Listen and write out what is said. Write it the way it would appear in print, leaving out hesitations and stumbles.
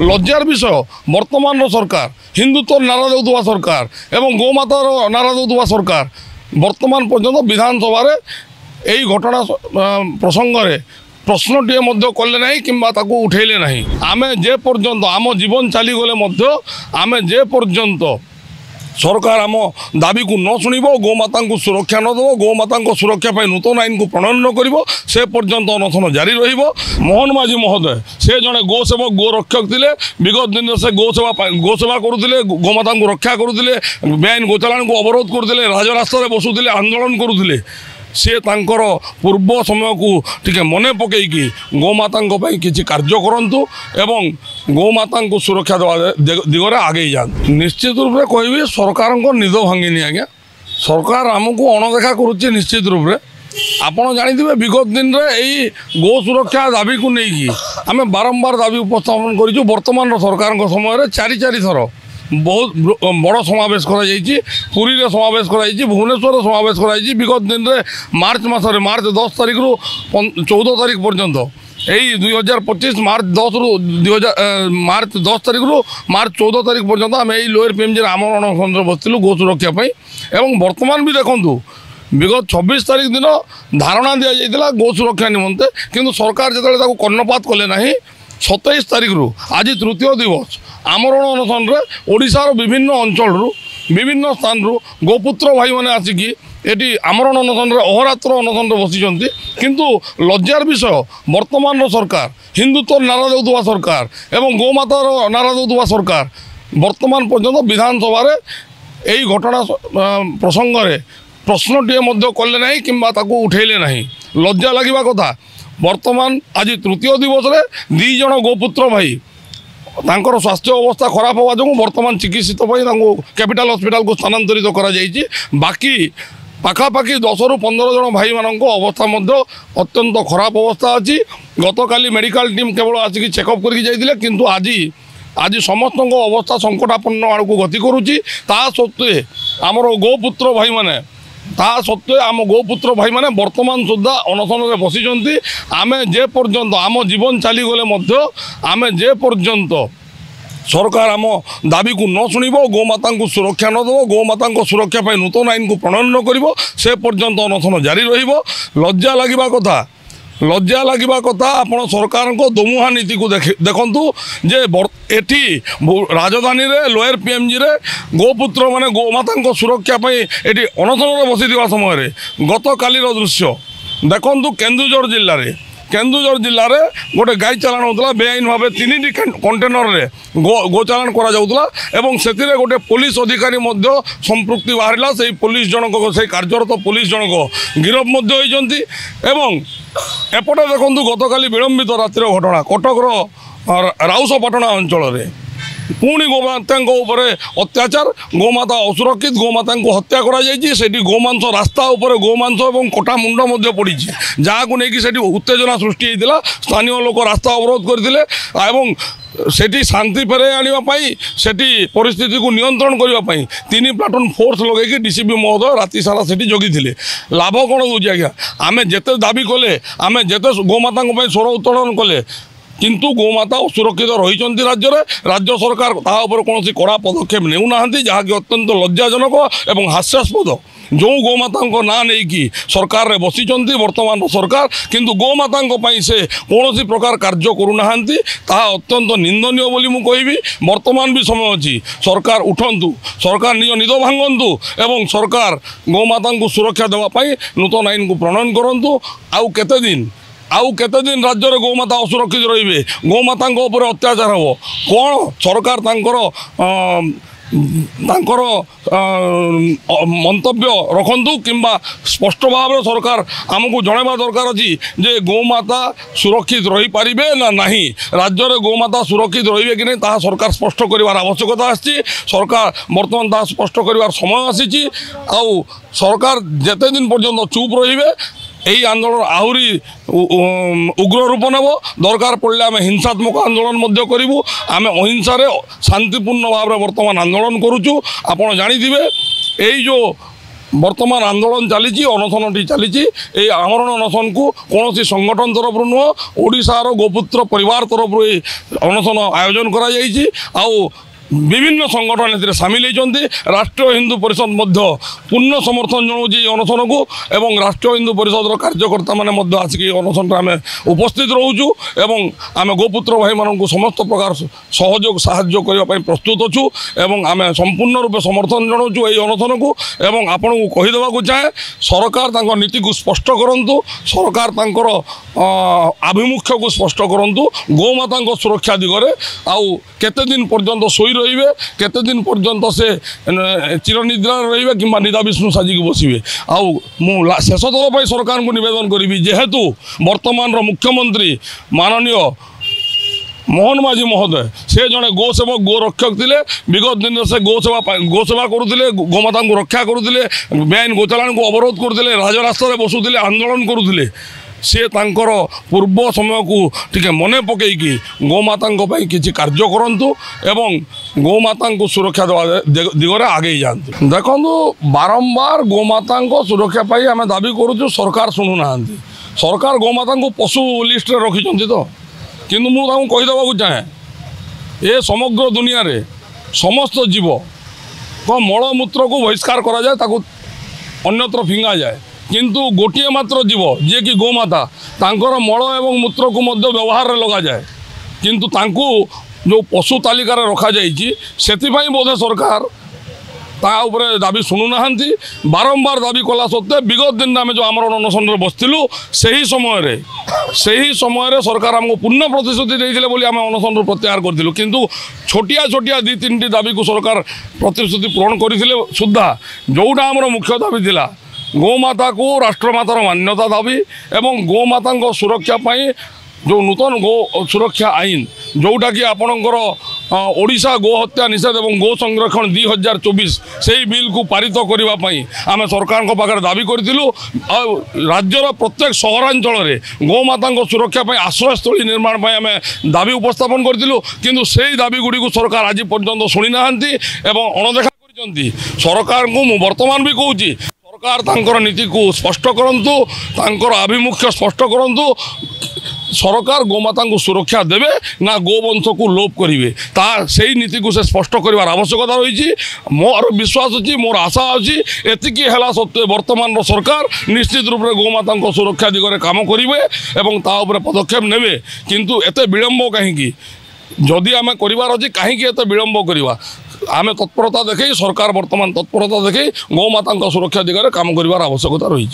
लज्जार विषय वर्तमान सरकार हिंदुत्व नारा देउथुवा सरकार एवं गोमातार नारा देउथुवा सरकार वर्तमान पर्यंत विधानसभा यही घटना प्रसंग में प्रश्नटे कले ना कि उठेले ना आम जे पर्यंत आम जीवन चलीगले आम जे पर्यंत सरकार आम दाबी को न शुणव गोमाता को सुरक्षा न देव गोमाता सुरक्षा पर नूतन आईन को प्रणयन न कर से पर्यंत अनशन जारी रोहन माझी महोदय से जड़े गोसेवक गोरक्षक थे विगत दिन से गोसेवा करुले गोमाता को रक्षा करुले बेआईन गोचालाण को अवरोध करते राजरास्तार बसुले आंदोलन करुले से तांकर पूर्व समय को टिके मने पकईकि गोमाता किसी कार्य करंतु एवं गोमाता को सुरक्षा दिगरे आगे जातु निश्चित रूप से कहबी सरकार निद भांगिनी आज्ञा सरकार आमको अणदेखा करुच्चे निश्चित रूप से आपड़ जानी विगत दिन में यही गो सुरक्षा दाबी को लेकिन आम बारंबार दाबी उपस्थापन करूँ वर्तमान सरकार समय चारि थर बहुत बड़ समावेश पुरी रे समावेश भुवनेश्वर समावेश विगत दिन में मार्च मसरे मार्च 10 तारिख रु 14 तारिख पर्यंत यही 2025 मार्च 10 रु मार्च 10 तारिख रु मार्च 14 तारिख पर्यंत आम यही लोअर पीएमजी आमरण अनशन बसलु गो सुरक्षा एवं वर्तमान भी देखूँ विगत 26 तारिख दिन धारणा दि जाता गो सुरक्षा निमंते किंतु सरकार जो कर्णपात कले ना 27 तारिख रु आज तृतीय दिवस आमरण अनशन ओडिशार विभिन्न अंचल विभिन्न स्थान गोपुत्र भाई मैंने आसिकी ये आमरण अनशन अहोरात्र अनशन बसी किंतु लज्जार विषय वर्तमान सरकार हिंदुत्व नारा देउथुवा सरकार एवं गोमातार नारा देउथुवा सरकार वर्तमान पर्यंत विधानसभा यही घटना प्रसंग में प्रश्नटे कले ना कि उठेले ना लज्जा लगे कथा वर्तमान आज तृतीय दिवस रे 2 जन गोपुत्र भाई तांकर स्वास्थ्य अवस्था खराब होगा जो वर्तमान चिकित्सित कैपिटल हॉस्पिटल को स्थानांतरित करा जाइए बाकी पाखापाखि 10 रु 15 जन भाई मान अवस्था अत्यंत खराब अवस्था अच्छी गतकाली मेडिकल टीम केवल आसिक चेकअप करके जाइए किंतु आज समस्त अवस्था संकटापन्न आड़ को गति करुच्ची ता सत्वे आमर गोपुत्र भाई माने ता सत्वे आम गोपुत्र भाई माने वर्तमान सुधा अनशन में बसी आम जे पर्यंत आम जीवन चलीगले आम जे पर्यंत सरकार आम दाबी को न शुणव गोमाता को सुरक्षा न देव गोमाता सुरक्षा पर नूतन आईन को प्रणयन न कर से पर्यंत अनशन जारी लज्जा लगे कथा लज्जा लगे कथा आपण सरकार को दोमुहा नीति को देखु जे एटी राजधानी रे लोअर पीएमजी रे गोपुत्र माने गोमाता सुरक्षा ये अनशन बसी समय गत कालीर दृश्य देखु केन्दुझर जिले में गोटे गाई चालाण होता बेआईन भाव 3टी कंटेनर रे गो चालाण करा जाउतला एवं से गोटे पुलिस अधिकारी संपृक्ति बाहर से पुलिस जनक से कार्यरत पुलिस जनक गिरफ होती एवं एपटे देखु गतकाली विलंबित रातिर घटना कटकर राउसपाटना अंचल में पुणी गोमाता अत्याचार गोमाता असुरक्षित गोमाता को हत्या करा गोमांस रास्ता उपर गोमांस और कटा मुंड पड़ी जहाँ को लेकिन उत्तेजना सृष्टि होता स्थानीय लोक रास्ता अवरोध करते सेठी शांति फेरे आने से परिस्थिति को नियंत्रण करने 3 प्लाटून फोर्स लगे डीसीपी महोदय राति सारा से जगी लाभ कौन दूसरी आज्ञा आम जिते दाबी कले आम जिते गोमाता स्वर उत्तोलन कले किंतु गोमाता असुरक्षित रही राज्य सरकार तापर कौन कड़ा पदक्षेप नेउना जहाँकि अत्यंत लज्जाजनक और हास्यास्पद जो गोमाता ना नहीं सरकार रे बसी वर्तमान सरकार किंतु गोमाता से कौन प्रकार कार्य करूना अत्यंत निंदनीय बोली मु कहबी वर्तमान भी समय अच्छी सरकार उठंतु सरकार निज निद भांगतु एवं सरकार गोमाता को सुरक्षा देवाई नूतन आईन को प्रणयन करंतु आउ केते दिन राज्य में गोमाता असुरक्षित रे गोमाता अत्याचार हम कौन सरकार मंतव्य रखु किंबा स्पष्ट भाव में सरकार आमको जनवा दरकार अच्छी जे गोमाता सुरक्षित रही पारे ना नहीं राज्य में गोमाता सुरक्षित रे कि नहीं सरकार स्पष्ट कर आवश्यकता आसी सरकार बर्तमान स्पष्ट कर समय आसी आउ सरकार जेते दिन पर्यंत चुप रे यही आंदोलन आहरी उग्र रूप नेब दरकार पड़े आम हिंसात्मक आंदोलन करूँ आम अहिंसा शांतिपूर्ण भाव में वर्तमान आंदोलन करुचु। आप जानी यही जो बर्तमान आंदोलन चली अनशन चली आमरण अनशन को कौन संगठन तरफ नुह ओडिशार गोपुत्र परिवार तरफ अनशन आयोजन करा विभिन्न संगठन ए सामिल होती राष्ट्रीय हिंदू परिषद पूर्ण समर्थन जनाऊँ अनशन को एवं राष्ट्रीय हिंदू परिषद कार्यकर्ता मैंने आसिक अनशन आम उपस्थित रोचु एवं आम गोपुत्र भाई मानक समस्त प्रकार सहयोग साहाय्य करने प्रस्तुत अच्छु एवं आम संपूर्ण रूपे समर्थन जनाऊँ ये अनशन को एवं आपण को कहीदेवा चाहे सरकार नीति को स्पष्ट करूँ सरकार आभिमुख्य को स्पष्ट करूँ गोमाता सुरक्षा दिगरे आउ केते दिन पर्यंत शोई रे केते दिन पर्यंत से चिरनिद्रा रे कि निदा विष्णु साजिक बसवे आउ शेष थर पर सरकार को निवेदन करी जेहेतु वर्तमान मुख्यमंत्री माननीय मोहन माझी महोदय से जड़े गोसेवक गोरक्षक थे विगत दिन से गोसेवा करुले गोमाता को रक्षा करुले बेआईन गोचालाण को अवरोध करुले राजरास्तार बसुले आंदोलन करुले से तांकर पूर्व समय को टिके मने पकईकि गोमाता किसी कार्य करूँ एवं गोमाता को सुरक्षा दिगरे आगे जातु देखो बारंबार गोमाता सुरक्षा पाई आम दाबी करुँ सरकार शुणुना सरकार गोमाता को पशु लिस्ट रखी तो किंतु मुझे कहीदेवा चाहे ये समग्र दुनिया रे समस्त जीव को मलमूत्र को बहिष्कार करा जाए ताकू अन्यत्र फिंगा जाए किंतु गोटे मात्र जीव जे कि गोमाता तांकर मल एवं मूत्र को मध्य व्यवहार लगा जाए किंतु तांकू जो पशु तालिकार रखा जाइए सेतिपाई बोधे सरकार ता उपरे दाबी शुणुना बारंबार दाबी कला सत्वे विगत दिन आम जो आमरण अनशन बसलु से ही समय सरकार आमको पूर्ण प्रतिश्रुति देते बोली आम अनशन प्रत्याहार करूँ किंतु छोटिया छोटिया दी तीन दाबी को सरकार प्रतिश्रुति पूरण करते सुधा जोटा आमर मुख्य दाबी थिला गोमाता को राष्ट्रमातार मान्यता दाबी एवं गोमाता सुरक्षा पाई जो नूतन गो सुरक्षा आईन जोटा कि आपणकर ओडिशा गो हत्या निषेध एवं गो संरक्षण 2024 से बिल को पारित करने आम सरकार पाखे दाबी करूँ राज्यर प्रत्येक सहरांचल गोमाता सुरक्षा आश्रयस्थली निर्माण आम दाबी उपस्थापन करूँ किंतु से दाबी गुड़ी को सरकार आज पर्यंत शुणी ना अणदेखा कर सरकार को मु वर्तमान भी कहूँ सरकार तांकर नीति को स्पष्ट करंतु तांकर आभिमुख्य स्पष्ट करंतु सरकार गोमाता को सुरक्षा देवे ना गोवंश को लोप करेंगे ता सही नीति को से स्पष्ट कर आवश्यकता रही मोर विश्वास अच्छी मोर आशा अच्छी एतिकी है सत्वे वर्तमान सरकार निश्चित रूप से गोमाता सुरक्षा दिगरे काम करेंगे एवं ता उपरे पदक्षेप नेबे किंतु एते विलंब कहीं जदि आम करार अच्छी कहीं एत विलंब करवा आम तत्परता देखे सरकार वर्तमान तत्परता देखे गोमाता सुरक्षा दिगरे काम कर आवश्यकता रही।